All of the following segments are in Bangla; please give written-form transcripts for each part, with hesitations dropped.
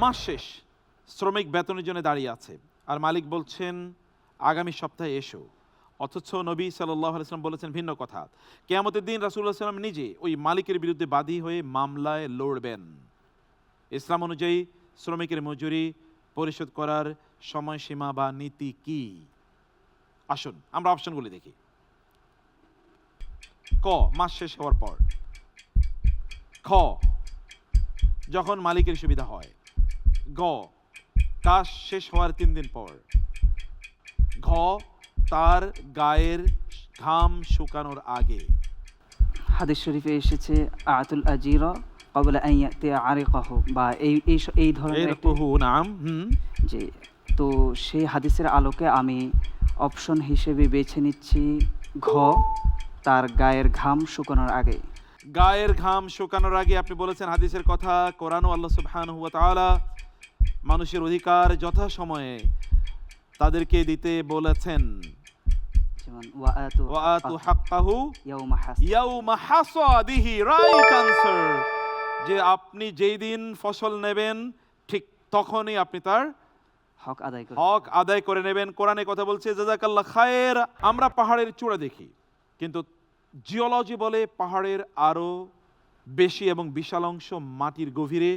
মাস শেষ, শ্রমিক বেতনের জন্য দাঁড়িয়ে আছে, আর মালিক বলছেন আগামী সপ্তাহে এসো, অথচ নবী সাল্লাল্লাহু আলাইহি ওয়াসাল্লাম বলেছেন ভিন্ন কথা। কিয়ামতের দিন রাসূলুল্লাহ সাল্লাল্লাহু আলাইহি ওয়াসাল্লাম নিজে ওই মালিকের বিরুদ্ধে বাদী হয়ে মামলায় লড়বেন। ইসলাম অনুযায়ী শ্রমিকের মজুরি পরিশোধ করার সময়সীমা বা নীতি কি? আসুন আমরা অপশনগুলি দেখি। ক, মাস শেষ হওয়ার পর। খ, যখন মালিকের সুবিধা হয়। গ, কাজ শেষ হওয়ার 3 দিন পর। ঘ, তার গায়ের ঘাম শুকানোর আগে। হাদিস শরীফে এসেছে আতুল আজিরা ক্বাবলা আন ইয়াতি আরিকাহু, বা এই ধরনের একটি নাম যে, তো সেই হাদিসের আলোকে আমি অপশন হিসেবে বেছে নিচ্ছি ঘ, তার গায়ের ঘাম শুকানোর আগে। গায়ের ঘাম শুকানোর আগে আপনি বলেছেন হাদিসের কথা। কোরআনও আল্লাহ সুবহানাহু ওয়া তাআলা মানুষের অধিকার যথাসময়ে তাদেরকে দিতে বলেছেন। যেমন ওয়াআতু হাক্কাহু ইয়াউমা ইয়াউমা হাসাদিহি, রাইট আনসার, যে আপনি যেই দিন ফসল নেবেন ঠিক তখনই আপনি তার হক আদায় করে নেবেন। কোরআনে কথা বলছে জাযাকাল্লাহ খায়ের। আমরা পাহাড়ের চূড়া দেখি, কিন্তু জিওলজি বলে পাহাড়ের আরো বেশি এবং বিশাল অংশ মাটির গভীরে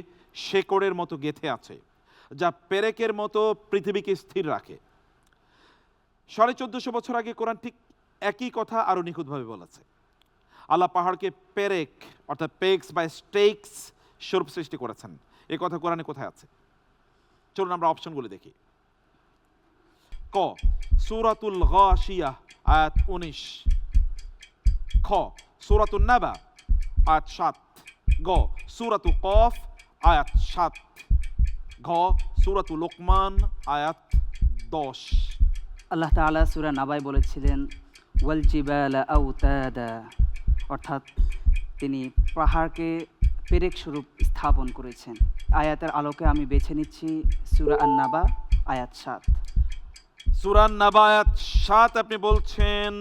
শেকড়ের মতো গেঁথে আছে, যা পেরেকের মতো পৃথিবীকে স্থির রাখে। 1450 বছর আগে কোরআন ঠিক একই কথা আরো নিখুঁতভাবে বলেছে। আল্লাহ পাহাড়কে পেরেক অর্থাৎ পেক্স বা স্টেকস স্বরূপ সৃষ্টি করেছেন। এই কথা কোরআনে কোথায় আছে? চলুন আমরা অপশনগুলো দেখি। ক, সূরাতুল গাশিয়াহ আয়াত 19। খ, সূরাতুন নাবা আয়াত 7। গ, সূরাতু কফ আয়াত 7। ঘ, সূরাতুল লুকমান আয়াত 10। আল্লাহ তাআলা সূরা নাবায় বলেছিলেন ওয়াল জিবালা আওতাদা, অর্থাৎ তিনি পাহাড়কে পেরেক স্বরূপ স্থাপন করেছেন। আয়াতের আলোকে আমি বেছে নিচ্ছি সূরা আন-নাবা আয়াত 7। সূরা নাবা আয়াত 7 আপনি বলছেন।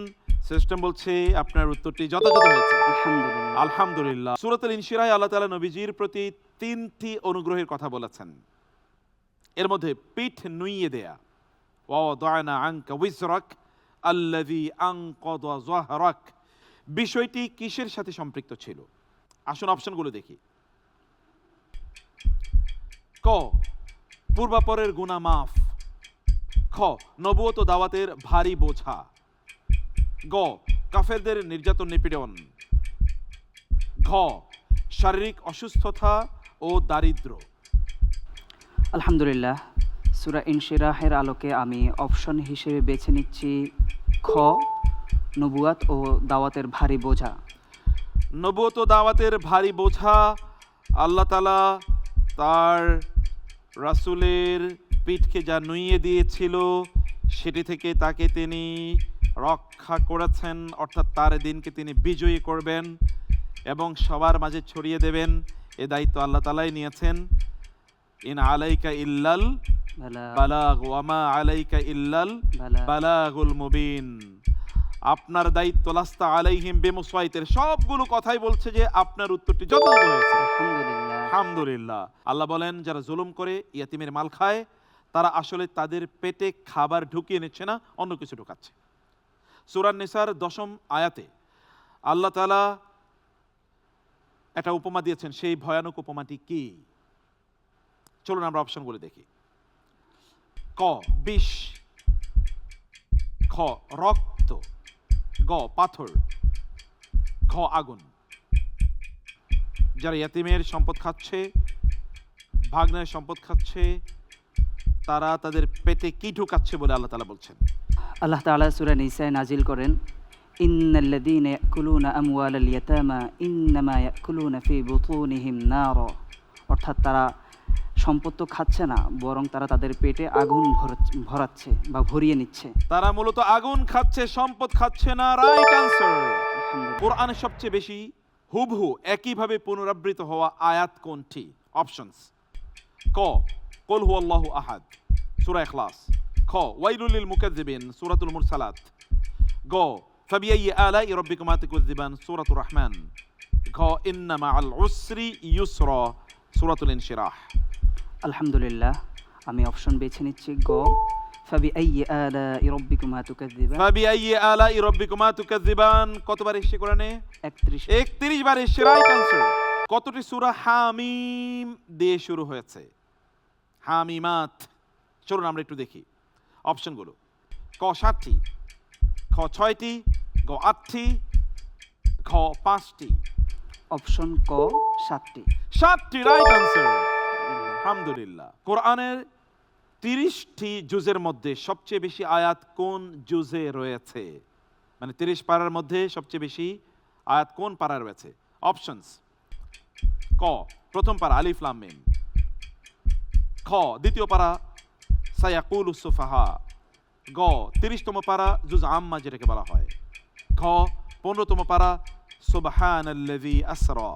সিস্টেম বলছে আপনার উত্তরটি যথাযথ হয়েছে, আলহামদুলিল্লাহ। আলহামদুলিল্লাহ। সূরাতুল ইনশিরাহে আল্লাহ তাআলা নবীজির প্রতি 3টি অনুগ্রহের কথা বলেছেন। এর মধ্যে পিঠ নুইয়ে দেয়া, ওয়াদানা আনকা উইজরাক আল্লাযী আনকাযা যাহরাক, বিষয়টি কিসের সাথে সম্পৃক্ত ছিল? আসুন অপশনগুলো দেখি। ক, পূর্বাপরের গুনাহ মাফ। খ, নবুয়ত ও দাওয়াতের ভারী বোঝা। গ, কাফেরদের নির্যাতন নিপীড়ন। ঘ, শারীরিক অসুস্থতা ও দারিদ্র্য। আলহামদুলিল্লাহ, সূরা ইনশিরাহের আলোকে আমি অপশন হিসেবে বেছে নিচ্ছি খ, নবুয়াত ও দাওয়াতের ভারী বোঝা। নবুয়ত ও দাওয়াতের ভারী বোঝা আল্লাহ তাআলা তার রাসূলের পিঠকে যা নুইয়ে দিয়েছিল সেটি থেকে তাকে তিনি রক্ষা করেছেন, অর্থাৎ তার দিনকে তিনি বিজয়ী করবেন এবং সবার মাঝে ছড়িয়ে দেবেন। এ দায়িত্ব আল্লাহ তাআলাই নিয়েছেন। ইন আলাইকা ইল্লাল বালাগ ওয়া মা আলাইকা ইল্লাল বালাগুল মুবিন। আপনার দায়িত্ব লাস্তা আলাইহিম বিমুসাইতির। সবগুলো কথাই বলছে যে আপনার উত্তরটি যথাযথ হয়েছে, আলহামদুলিল্লাহ। আল্লাহ বলেন যারা জুলুম করে ইয়াতিমের মাল খায় তারা আসলে তাদের পেটে খাবার ঢুকিয়ে নিচ্ছে না, অন্য কিছু ঢুকাচ্ছে। সূরা নিসার 10ম আয়াতে আল্লাহ তাআলা একটা উপমা দিয়েছেন। সেই ভয়ানক উপমাটি কি? চলুন আমরা অপশনগুলো দেখি। ক, বিষ। খ, রক্ত। গ, পাথর। ঘ, আগুন। যারা ইয়াতিমের সম্পদ খাচ্ছে, ভাগ্নের সম্পদ খাচ্ছে, তারা তাদের পেটে কি ঢুকাচ্ছে বলে আল্লাহ তাআলা বলছেন? আল্লাহ তাআলা সূরা নিসায় নাজিল করেন ইন্নাল্লাযীনা ইয়াকুলুনা আমওয়ালাল ইয়াতামা ইন্নামা ইয়াকুলুনা ফি বুতুনিহিম নারা, অর্থাৎ তারা সম্পদ তো খাচ্ছে না, বরং তারা তাদের পেটে আগুন ভরাচ্ছে বা ভরিয়ে নিচ্ছে। তারা মূলত আগুন খাচ্ছে, সম্পদ খাচ্ছে না। Right answer. কোরআনের সবচেয়ে বেশি হুবহু একইভাবে পুনরাবৃত্ত হওয়া আয়াত কোনটি? অপশনস। ক, কুল হুয়াল্লাহু আহাদ, সূরা ইখলাস। খ, ওয়াইলুল লিল মুকাজ্জিবিন, সূরাতুল মুরসালাত। গ, ফাবিআইয়ি আলাই রাব্বিকুমা তুকাজ্জিবান, সূরাতুর রহমান। ঘ, ইন্না মাআল উসরি ইউসরা, সূরাতুল ইনশিরাহ। আলহামদুলিল্লাহ, আমি অপশন বেছে নিচ্ছি গ, ফাবিআইয়ি আলাই রাব্বিকুমা তুকাযযিবান। ফাবিআইয়ি আলাই রাব্বিকুমা তুকাযযিবান কতবার এসেছে কোরআনে? 31। 31 বার এসেছে, রাইট আনসার। কতটি সূরা হামিম দিয়ে শুরু হয়েছে? হামিমাত। চলুন আমরা একটু দেখি অপশনগুলো। ক 7টি, খ 6টি, গ 8টি, খ 5টি। অপশন ক 7টি। 7টি, রাইট আনসার। আলহামদুলিল্লাহ। কোরআনের 30টি জুজের মধ্যে সবচেয়ে বেশি আয়াত কোন জুজে রয়েছে? মানে 30 পারার মধ্যে সবচেয়ে বেশি আয়াত কোন পারা রয়েছে? অপশনস: ক প্রথম পারা আলিফ লাম মিম, খ দ্বিতীয় পারা সায়াকুলুস সুফাহা, গ 30তম পারা জুজ আম্মা যেটাকে বলা হয়, ঘ 15তম পারা সুবহানাল্লাযী আসরা।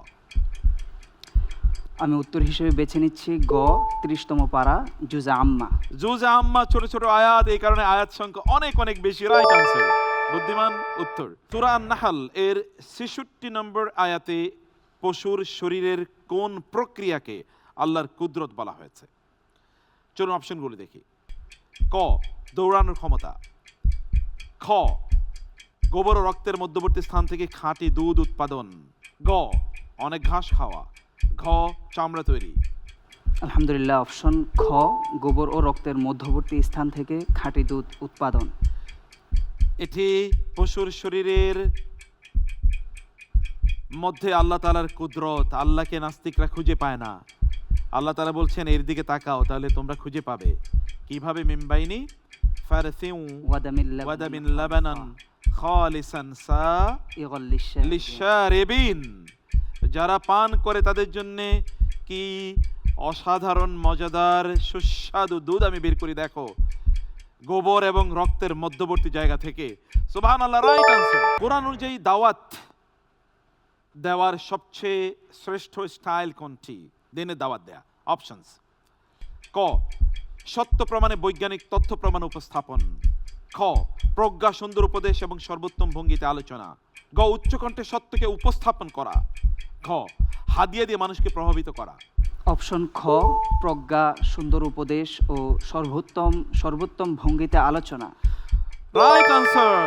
আমি উত্তর হিসেবে বেছে নিচ্ছি গ 30তম পারা জুজ আম্মা। জুজ আম্মা ছোট ছোট আয়াত, এই কারণে আয়াত সংখ্যা অনেক অনেক বেশি, রাইট আনসার। বুদ্ধিমান উত্তর। সূরা আন-নাহল এর 66 নম্বর আয়াতে পশুর শরীরের কোন প্রক্রিয়াকে আল্লাহর কুদরত বলা হয়েছে? চলুন অপশনগুলো দেখি। ক দৌড়ানোর ক্ষমতা, খ গোবর ও রক্তের মধ্যবর্তী স্থান থেকে খাঁটি দুধ উৎপাদন, গ অনেক ঘাস খাওয়া, ঘ চামড়া তৈরি। আলহামদুলিল্লাহ, অপশন খ গোবর ও রক্তের মধ্যবর্তী স্থান থেকে খাঁটি দুধ উৎপাদন। এটি পশুর শরীরের মধ্যে আল্লাহ তাআলার কুদরত। আল্লাহকে নাস্তিকরা খুঁজে পায় না। আল্লাহ তাআলা বলছেন এর দিকে তাকাও, তাহলে তোমরা খুঁজে পাবে। কিভাবে? মিমবাইনি ফারসিউ ওয়াদামিন লাবানান খালিসান ইগল লিশারিবিন। যারা পান করে তাদের জন্য কি অসাধারণ মজাদার সুস্বাদু দুধ আমি বের করি, দেখো, গোবর এবং রক্তের মধ্যবর্তী জায়গা থেকে। সুবহানাল্লাহ, রাইট আনসার। কোরআন অনুযায়ী দাওয়াত দেওয়ার সবচেয়ে শ্রেষ্ঠ স্টাইল কোনটি? দিনের দাওয়াত দেয়া। অপশনস: ক সত্য প্রমাণে বৈজ্ঞানিক তথ্য প্রমাণ উপস্থাপন, খ প্রজ্ঞা সুন্দর উপদেশ এবং সর্বোত্তম ভঙ্গিতে আলোচনা, গ উচ্চকণ্ঠে সত্যকে উপস্থাপন করা, ঘ হাদিয়া দিয়ে মানুষকে প্রভাবিত করা। অপশন খ প্রজ্ঞা সুন্দর উপদেশ ও সর্বোত্তম ভঙ্গিতে আলোচনা। Right answer.